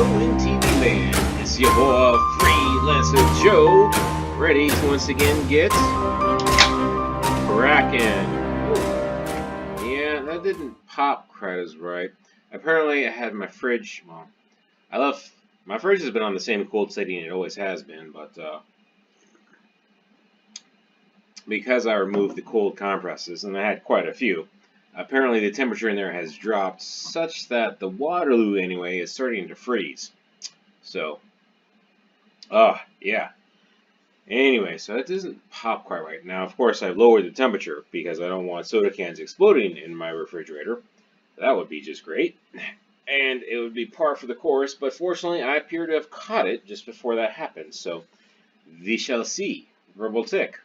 and TV man. It's your boy Freelancer Joe, ready to once again get cracking. Yeah, that didn't pop quite as right. Apparently, I had my fridge. Well, my fridge has been on the same cold setting it always has been, but because I removed the cold compresses, and I had quite a few, apparently the temperature in there has dropped such that the Waterloo, anyway, is starting to freeze. So, yeah. Anyway, so that doesn't pop quite right. Now, of course, I've lowered the temperature because I don't want soda cans exploding in my refrigerator. That would be just great. And it would be par for the course, but fortunately, I appear to have caught it just before that happened. So, we shall see. Verbal tick.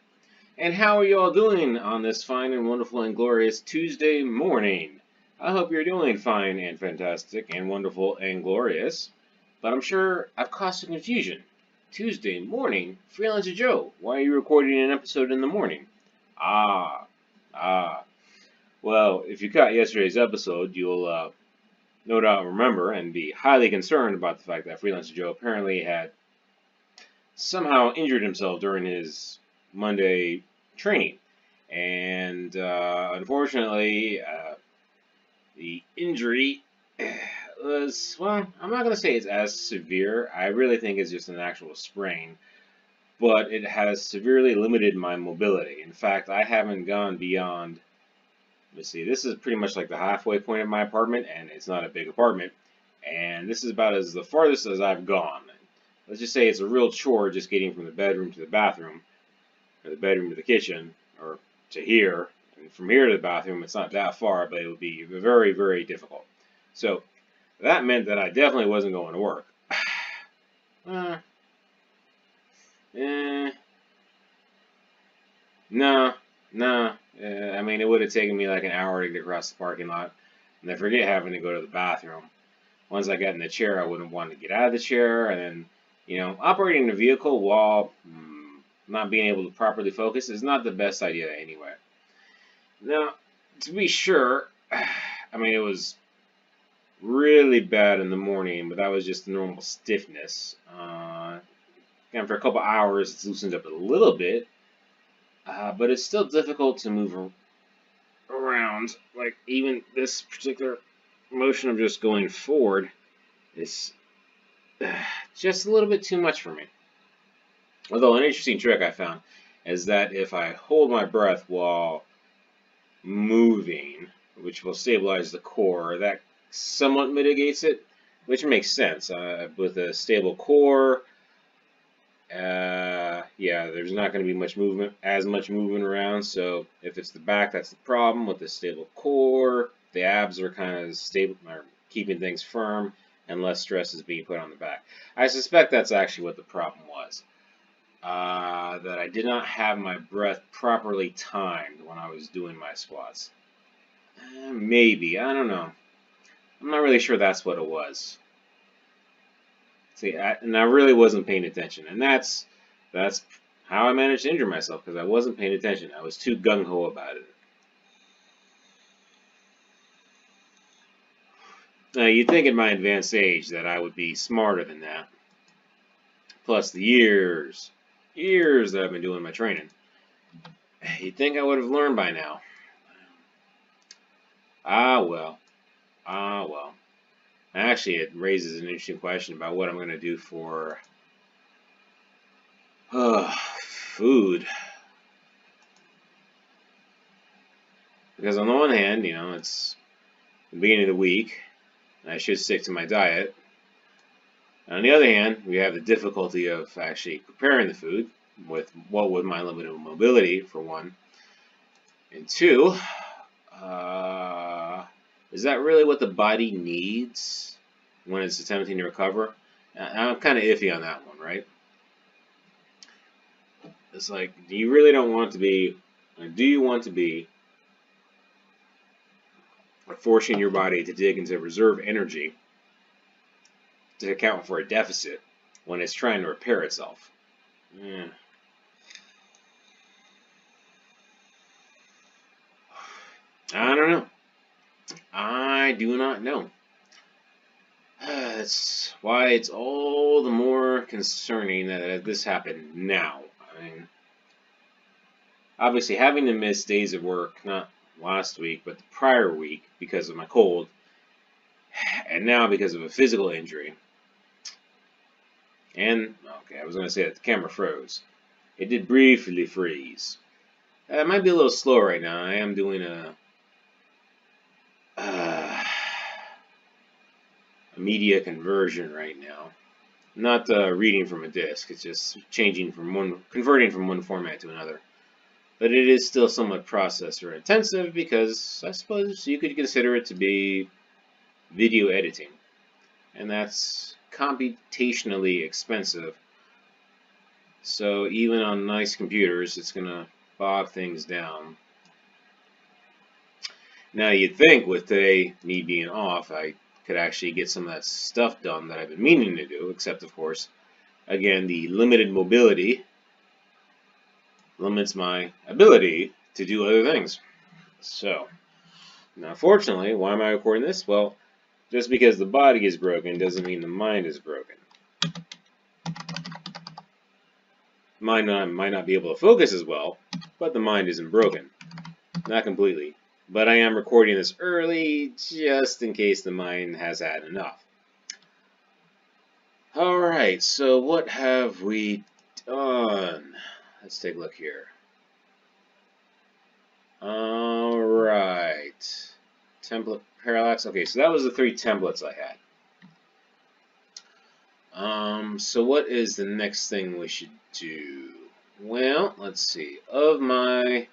And how are you all doing on this fine and wonderful and glorious Tuesday morning? I hope you're doing fine and fantastic and wonderful and glorious. But I'm sure I've caused some confusion. Tuesday morning? Freelancer Joe, why are you recording an episode in the morning? Ah. Well, if you caught yesterday's episode, you'll no doubt remember and be highly concerned about the fact that Freelancer Joe apparently had somehow injured himself during his Monday training. And unfortunately, the injury was, well, I'm not going to say it's as severe. I really think it's just an actual sprain. But it has severely limited my mobility. In fact, I haven't gone beyond, let's see, this is pretty much like the halfway point of my apartment, and it's not a big apartment. And this is about the farthest as I've gone. Let's just say it's a real chore just getting from the bedroom to the bathroom, or the bedroom to the kitchen, or to here. And from here to the bathroom, it's not that far, but it would be very, very difficult. So that meant that I definitely wasn't going to work. No. I mean, it would have taken me like an hour to get across the parking lot. And I forget having to go to the bathroom. Once I got in the chair, I wouldn't want to get out of the chair. And then, operating the vehicle while not being able to properly focus is not the best idea anyway. Now, to be sure, I mean, it was really bad in the morning, but that was just the normal stiffness. After a couple hours, it's loosened up a little bit, but it's still difficult to move around. Like, even this particular motion of just going forward is just a little bit too much for me. Although an interesting trick I found is that if I hold my breath while moving, which will stabilize the core, that somewhat mitigates it, which makes sense. With a stable core, there's not going to be as much movement around. So if it's the back, that's the problem. With the stable core, the abs are kind of stable, are keeping things firm, and less stress is being put on the back. I suspect that's actually what the problem was. That I did not have my breath properly timed when I was doing my squats. Maybe, I don't know. I'm not really sure that's what it was. See, I really wasn't paying attention, and that's how I managed to injure myself, because I wasn't paying attention. I was too gung-ho about it. Now, you'd think at my advanced age that I would be smarter than that. Plus the years that I've been doing my training. You'd think I would have learned by now. Ah, well. Actually, it raises an interesting question about what I'm going to do for food. Because on the one hand, it's the beginning of the week, and I should stick to my diet. On the other hand, we have the difficulty of actually preparing the food with my limited mobility, for one. And two, is that really what the body needs when it's attempting to recover? I'm kind of iffy on that one, right? It's like, do you want to be forcing your body to dig into reserve energy to account for a deficit when it's trying to repair itself? I don't know. I do not know. that's why it's all the more concerning that this happened now. I mean, obviously having to miss days of work, not last week, but the prior week because of my cold, and now because of a physical injury. And, okay, I was going to say that the camera froze. It did briefly freeze. It might be a little slow right now. I am doing a media conversion right now. Not reading from a disk. It's just converting from one format to another. But it is still somewhat processor intensive because I suppose you could consider it to be video editing. And that's computationally expensive. So even on nice computers, it's going to bog things down. Now you'd think with today, me being off, I could actually get some of that stuff done that I've been meaning to do, except of course, again, the limited mobility limits my ability to do other things. So, now fortunately, why am I recording this? Well, just because the body is broken doesn't mean the mind is broken. Might not be able to focus as well, but the mind isn't broken. Not completely. But I am recording this early, just in case the mind has had enough. Alright, so what have we done? Let's take a look here. Alright. Template parallax. Okay, so that was the 3 templates I had. So what is the next thing we should do? Well, let's see. Of my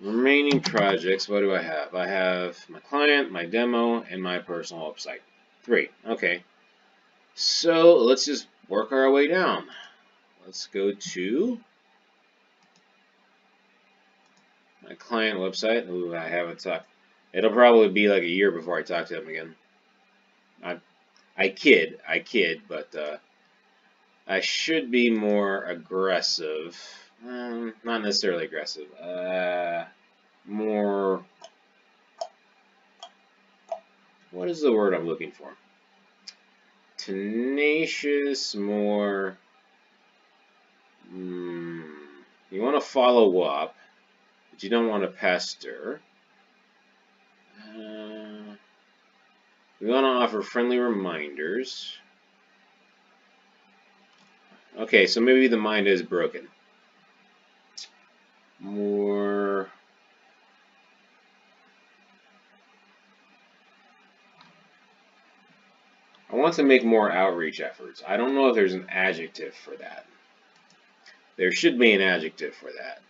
remaining projects, what do I have? I have my client, my demo, and my personal website. 3. Okay. So let's just work our way down. Let's go to my client website. Ooh, I haven't talked. It'll probably be like a year before I talk to them again. I kid, but I should be more aggressive. Not necessarily aggressive. More. What is the word I'm looking for? Tenacious, more. You want to follow up, but you don't want to pester. We want to offer friendly reminders. Okay, so maybe the mind is broken. More. I want to make more outreach efforts. I don't know if there's an adjective for that. There should be an adjective for that.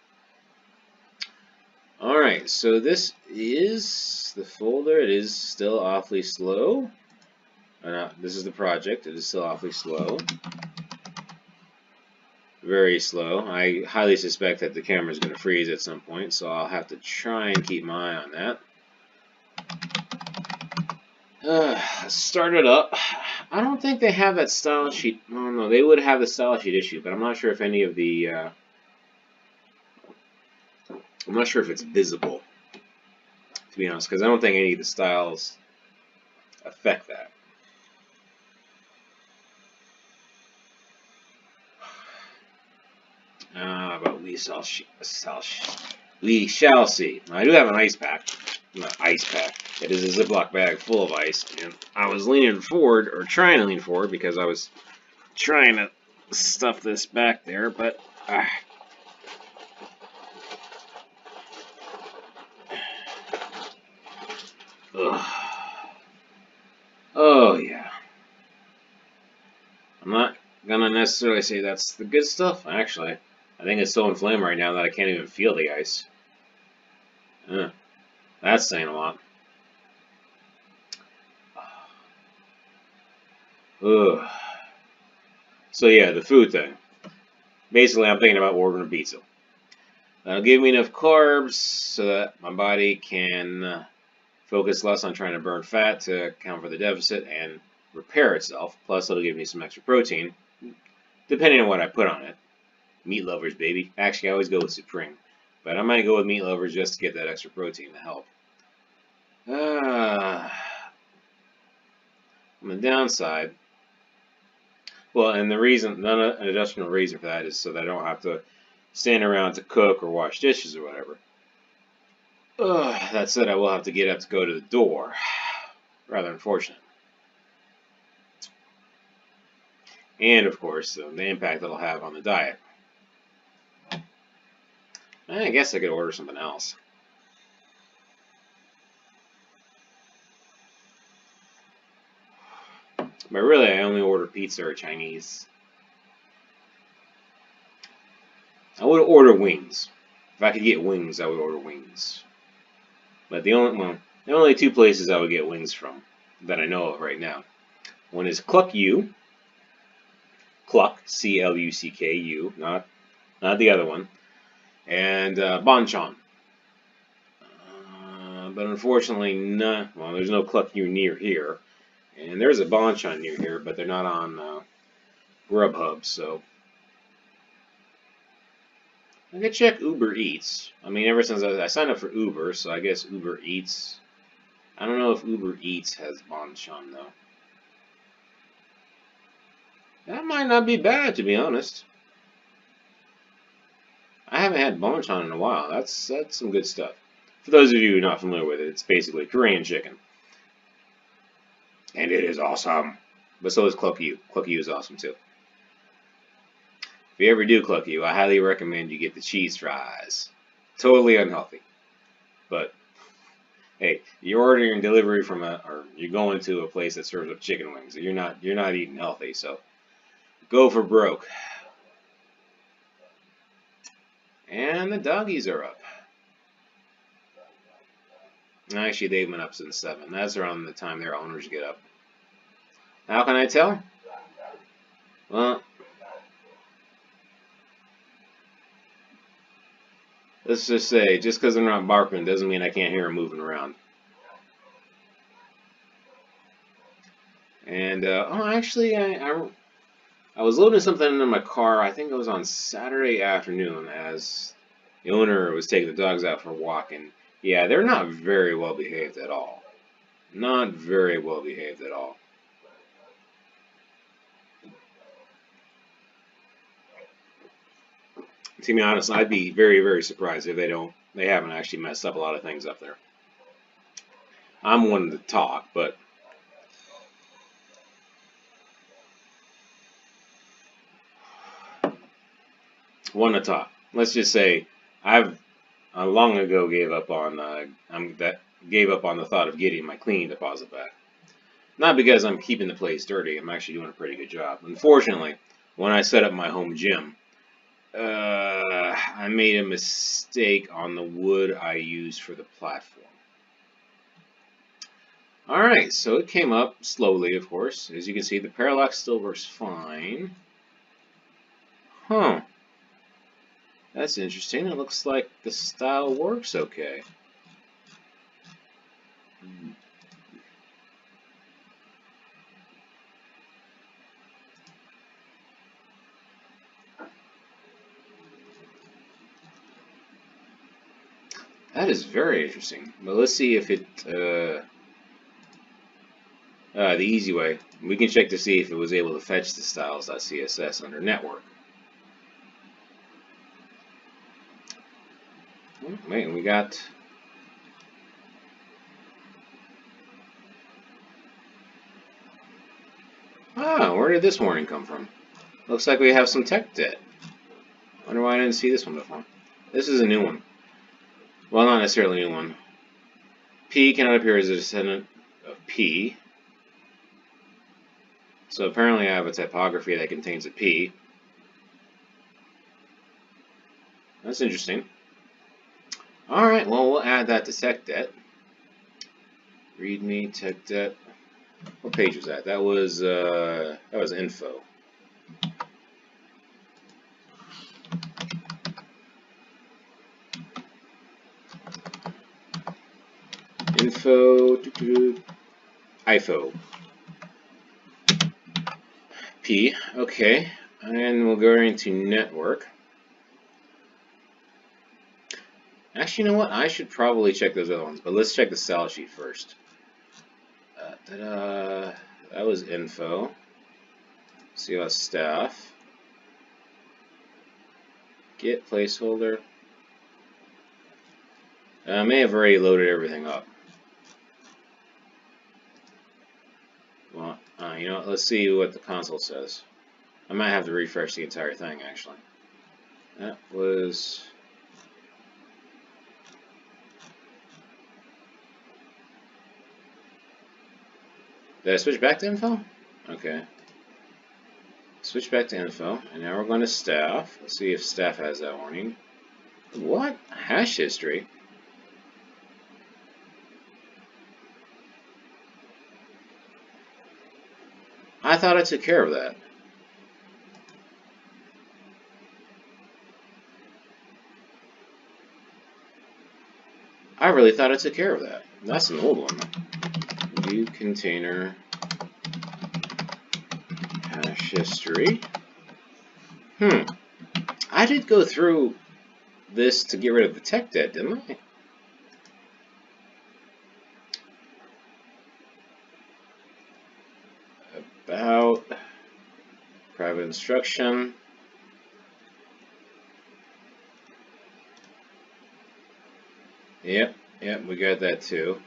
Alright, so this is the folder. It is still awfully slow. This is the project. It is still awfully slow. Very slow. I highly suspect that the camera is going to freeze at some point, so I'll have to try and keep my eye on that. Start it up. I don't think they have that style sheet. Oh no, they would have the style sheet issue, but I'm not sure if any of the I'm not sure if it's visible, to be honest, because I don't think any of the styles affect that. But we shall see. I do have an ice pack. Not ice pack. It is a Ziploc bag full of ice, and I was leaning forward, or trying to lean forward, because I was trying to stuff this back there, but oh yeah. I'm not gonna necessarily say that's the good stuff. Actually, I think it's so inflamed right now that I can't even feel the ice. That's saying a lot. Ugh. So yeah, the food thing. Basically, I'm thinking about ordering a pizza. That'll give me enough carbs so that my body can focus less on trying to burn fat to account for the deficit and repair itself. Plus, it'll give me some extra protein, depending on what I put on it. Meat lovers, baby. Actually, I always go with Supreme, but I might go with meat lovers just to get that extra protein to help. On the downside, well, and the reason, an additional reason for that is so that I don't have to stand around to cook or wash dishes or whatever. That said, I will have to get up to go to the door. Rather unfortunate. And, of course, the impact that'll have on the diet. I guess I could order something else. But really, I only order pizza or Chinese. I would order wings. If I could get wings, I would order wings. But the only two places I would get wings from that I know of right now. One is Cluck U. Cluck, C-L-U-C-K-U, not the other one. And Bonchon. But unfortunately, there's no Cluck U near here. And there's a Bonchon near here, but they're not on Grubhub, so I could check Uber Eats. I mean, ever since I signed up for Uber, so I guess Uber Eats. I don't know if Uber Eats has Bonchon, though. That might not be bad, to be honest. I haven't had Bonchon in a while. That's some good stuff. For those of you who are not familiar with it, it's basically Korean chicken. And it is awesome. But so is Cluck U. Cluck U is awesome, too. If you ever do Cluck U, I highly recommend you get the cheese fries. Totally unhealthy. But, hey, you're ordering delivery from or you're going to a place that serves up chicken wings. You're not eating healthy, so go for broke. And the doggies are up. Actually, they've been up since 7. That's around the time their owners get up. How can I tell? Well, let's just say, just because they're not barking doesn't mean I can't hear them moving around. And, actually, I was loading something into my car, I think it was on Saturday afternoon, as the owner was taking the dogs out for a walk, and yeah, they're not very well behaved at all. Not very well behaved at all. To be honest, I'd be very, very surprised if they haven't actually messed up a lot of things up there. I'm one to talk, but let's just say I long ago gave up on the thought of getting my cleaning deposit back. Not because I'm keeping the place dirty. I'm actually doing a pretty good job. Unfortunately, when I set up my home gym, I made a mistake on the wood I used for the platform. Alright, so it came up slowly, of course. As you can see, the parallax still works fine. Huh. That's interesting. It looks like the style works okay. That is very interesting. But let's see if it, the easy way. We can check to see if it was able to fetch the styles.css under network. Wait, we got... where did this warning come from? Looks like we have some tech debt. Wonder why I didn't see this one before. This is a new one. Well, not necessarily a new one. P cannot appear as a descendant of P. So apparently I have a typography that contains a P. That's interesting. Alright, well, we'll add that to tech debt. Readme, tech debt. What page was that? That was info. Info, IFO. P, okay. And we'll go into network. Actually, you know what? I should probably check those other ones, but let's check the style sheet first. That was info. COS staff. Get placeholder. I may have already loaded everything up. Well, you know what? Let's see what the console says. I might have to refresh the entire thing, actually. That was... Did I switch back to info? Okay. Switch back to info, and now we're going to staff. Let's see if staff has that warning. What? Hash history? I thought I took care of that. I really thought I took care of that. That's an old one. View container hash history. I did go through this to get rid of the tech debt, didn't I? About private instruction. Yep, we got that too.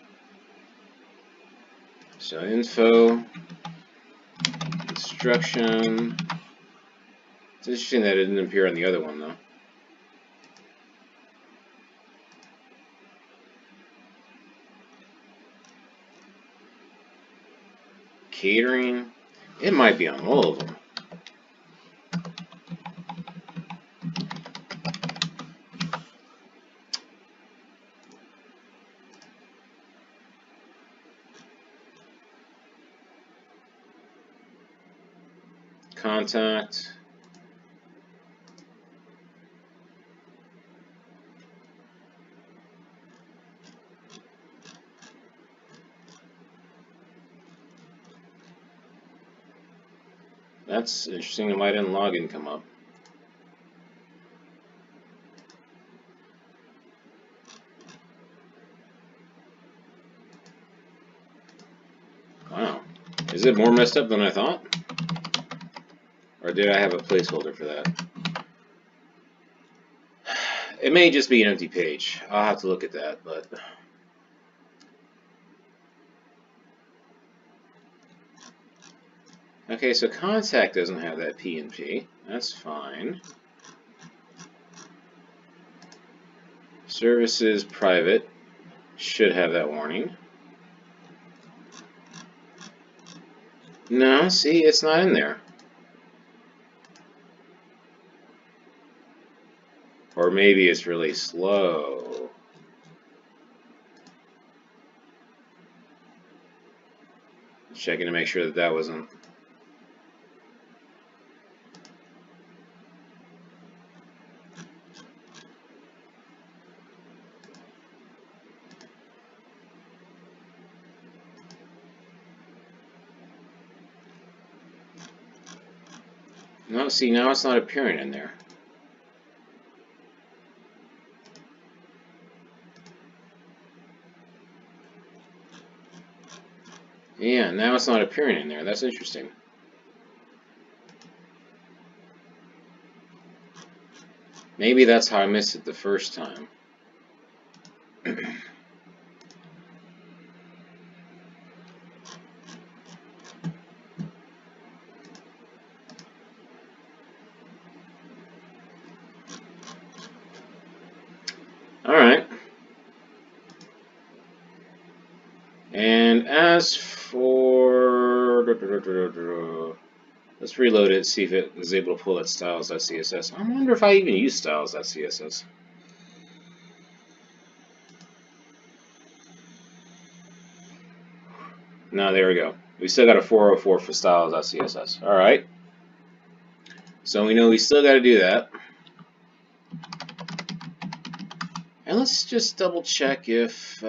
So info, instruction. It's interesting that it didn't appear on the other one though. Catering. It might be on all of them. Contact. That's interesting. Why didn't login come up? Wow. Is it more messed up than I thought? Or did I have a placeholder for that? It may just be an empty page. I'll have to look at that, but... Okay, so contact doesn't have that PNP. That's fine. Services private should have that warning. No, see, it's not in there. Or maybe it's really slow. Checking to make sure that that wasn't... No, see, now it's not appearing in there. Yeah, now it's not appearing in there. That's interesting. Maybe that's how I missed it the first time. Alright. And as for... Let's reload it, see if it is able to pull at styles.css. I wonder if I even use styles.css. No, there we go. We still got a 404 for styles.css. Alright. So we know we still got to do that. And let's just double check if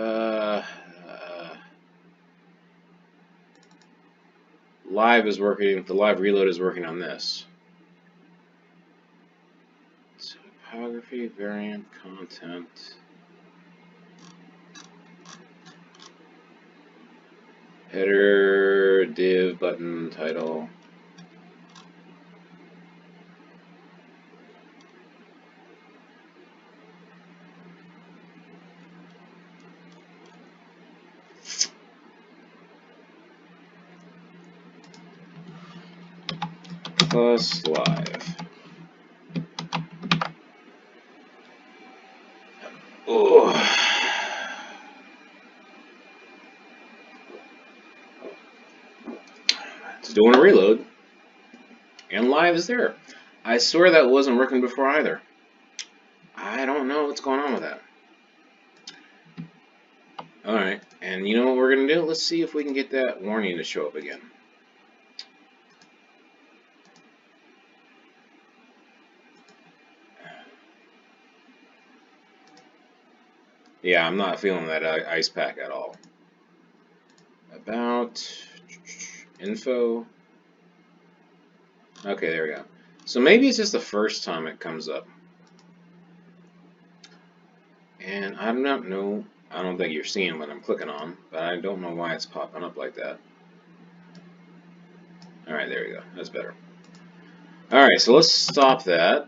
live is working, if the live reload is working on this. Typography, variant, content. Header, div, button, title. Plus live. Oh. It's doing a reload. And live is there. I swear that wasn't working before either. I don't know what's going on with that. Alright, and you know what we're going to do? Let's see if we can get that warning to show up again. Yeah, I'm not feeling that ice pack at all. About info. Okay, there we go. So maybe it's just the first time it comes up. And I don't know. I don't think you're seeing what I'm clicking on, but I don't know why it's popping up like that. Alright, there we go. That's better. Alright, so let's stop that.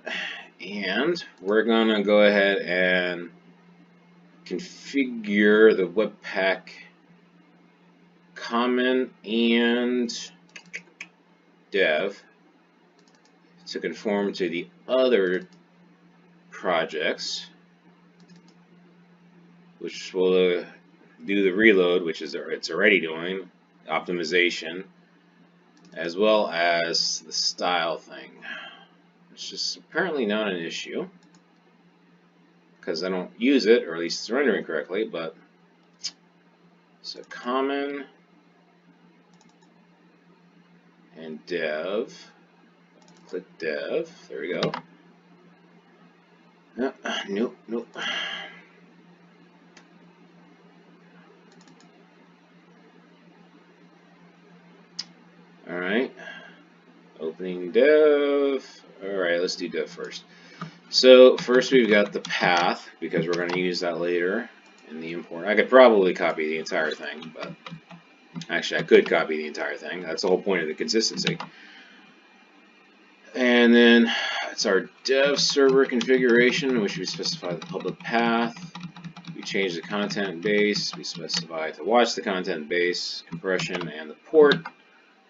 And we're going to go ahead and configure the Webpack common and dev to conform to the other projects, which will do the reload, which is it's already doing, optimization, as well as the style thing, which is apparently not an issue because I don't use it, or at least it's rendering correctly. But so common and dev, click dev, there we go. Nope. Alright, opening dev. Alright, let's do dev first. So first we've got the path, because we're going to use that later in the import. I could probably copy the entire thing, but actually I could copy the entire thing. That's the whole point of the consistency. And then it's our dev server configuration, which we specify the public path. We change the content base. We specify to watch the content base, compression, and the port,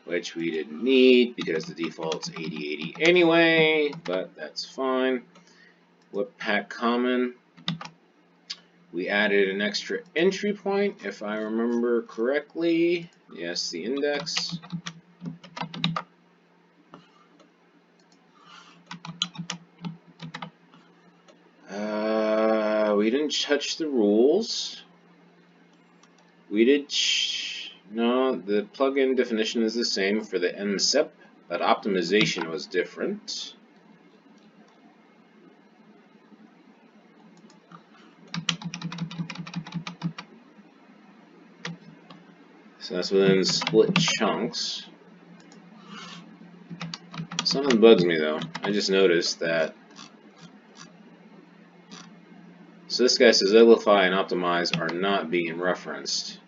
which we didn't need because the default's 8080 anyway, but that's fine. Webpack common. We added an extra entry point, if I remember correctly. Yes, the index. We didn't touch the rules. We did. No, the plugin definition is the same for the MSEP, but optimization was different. So that's within split chunks. Something bugs me though. I just noticed that. So this guy says Uglify and Optimize are not being referenced.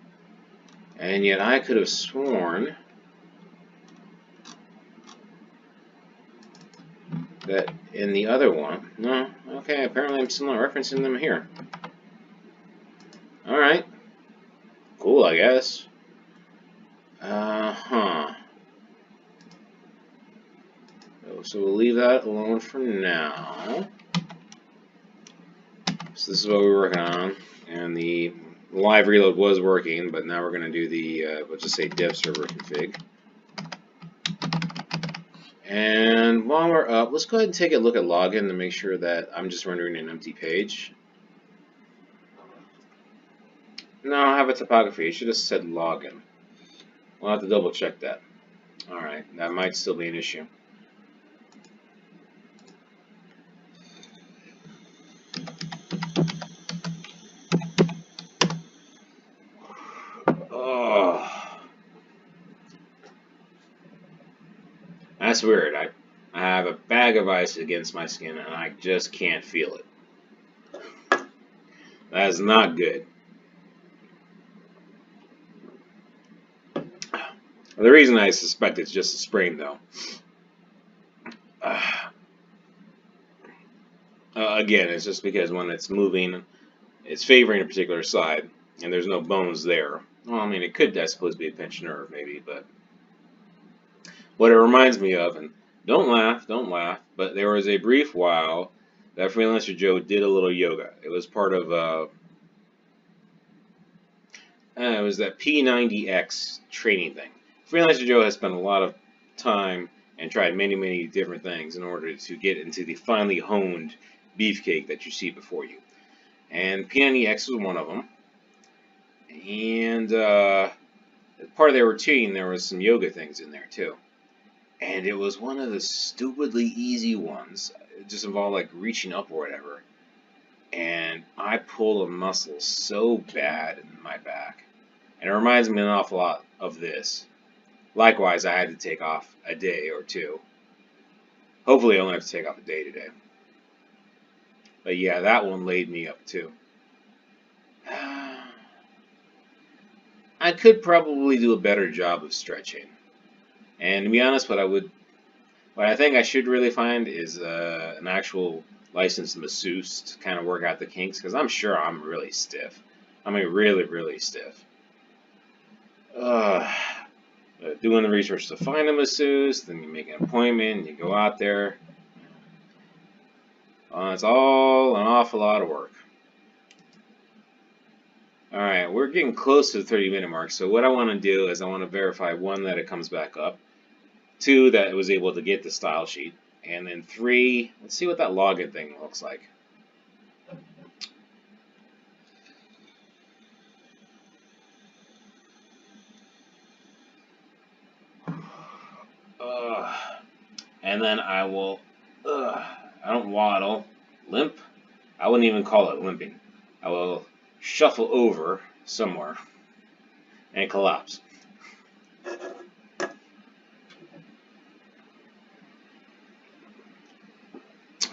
And yet I could have sworn that in the other one. No, okay, apparently I'm still not referencing them here. Alright. Cool, I guess. So we'll leave that alone for now. So this is what we're working on. And the live reload was working, but now we're going to do the, let's just say dev server config. And while we're up, let's go ahead and take a look at login to make sure that I'm just rendering an empty page. No, I have a topography. It should have said login. We'll have to double check that. Alright, that might still be an issue. Oh, that's weird. I have a bag of ice against my skin and I just can't feel it. That's not good. The reason I suspect it's just a sprain, though, again, it's just because when it's moving, it's favoring a particular side, and there's no bones there. Well, I mean, it could, I suppose, be a pinched nerve, maybe, but what it reminds me of, and don't laugh, but there was a brief while that Freelancer Joe did a little yoga. It was part of, it was that P90X training thing. Freelancer Joe has spent a lot of time and tried many different things in order to get into the finely honed beefcake that you see before you. And P90X was one of them. And part of their routine, there was some yoga things in there too. And it was one of the stupidly easy ones. It just involved like reaching up or whatever. And I pulled a muscle so bad in my back. And it reminds me an awful lot of this. Likewise, I had to take off a day or two. Hopefully I only have to take off a day today. But yeah, that one laid me up too. I could probably do a better job of stretching. And to be honest, what I think I should really find is an actual licensed masseuse to kind of work out the kinks, because I'm sure I'm really stiff. I mean, really stiff. Doing the research to find a masseuse, then you make an appointment, and you go out there. It's all an awful lot of work. Alright, we're getting close to the 30-minute mark, so what I want to do is I want to verify, 1, that it comes back up, 2, that it was able to get the style sheet, and then 3, let's see what that login thing looks like. And then I will, I don't waddle, limp, I wouldn't even call it limping. I will shuffle over somewhere and collapse.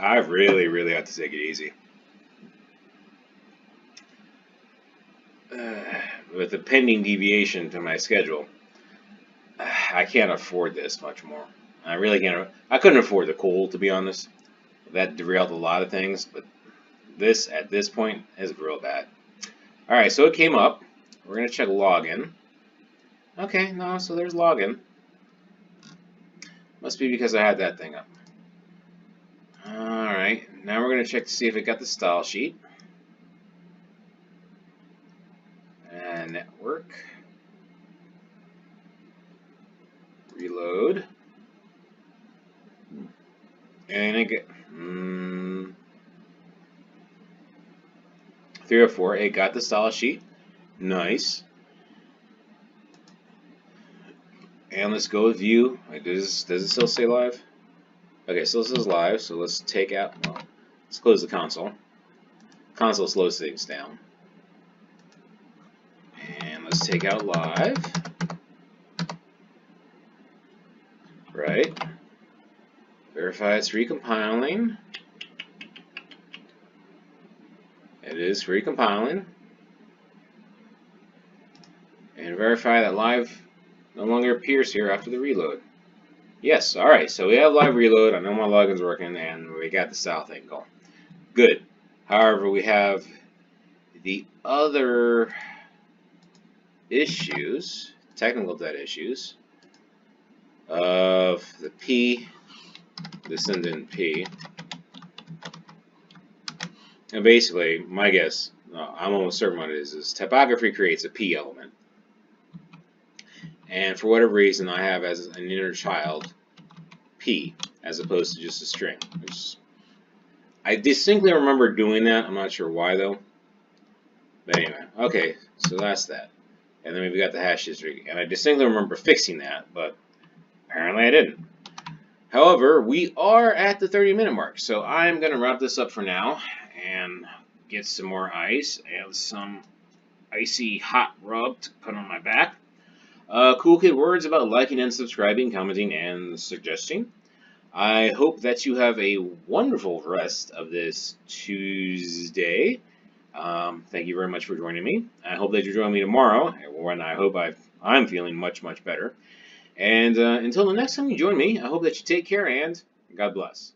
I really have to take it easy. With the pending deviation to my schedule, I can't afford this much more. I really can't. I couldn't afford the cold, to be honest. That derailed a lot of things, but this, at this point, is real bad. Alright, so it came up. We're going to check login. Okay, no, so there's login. Must be because I had that thing up. Alright, now we're going to check to see if it got the style sheet. And network. Reload. And it get 3 or 4. It got the style sheet. Nice. And let's go with view. Wait, does it still say live? Okay, so this is live. So let's take out. Well, let's close the console. Console slows things down. And let's take out live. Right. Verify it's recompiling. It is recompiling. And verify that live no longer appears here after the reload. Yes, alright, so we have live reload. I know my login's working, and we got the style thing going. Good. However, we have the other issues, technical debt issues, of the P, descendant P. And basically, my guess, I'm almost certain what it is typography creates a P element. And for whatever reason, I have as an inner child P as opposed to just a string. I distinctly remember doing that. I'm not sure why though. But anyway, okay, so that's that. And then we've got the hash history. And I distinctly remember fixing that, but apparently I didn't. However, we are at the 30-minute mark, so I'm going to wrap this up for now and get some more ice and some icy hot rub to put on my back. Cool kid words about liking and subscribing, commenting, and suggesting. I hope that you have a wonderful rest of this Tuesday. Thank you very much for joining me. I hope that you join me tomorrow, when I hope I'm feeling much better. And until the next time you join me, I hope that you take care and God bless.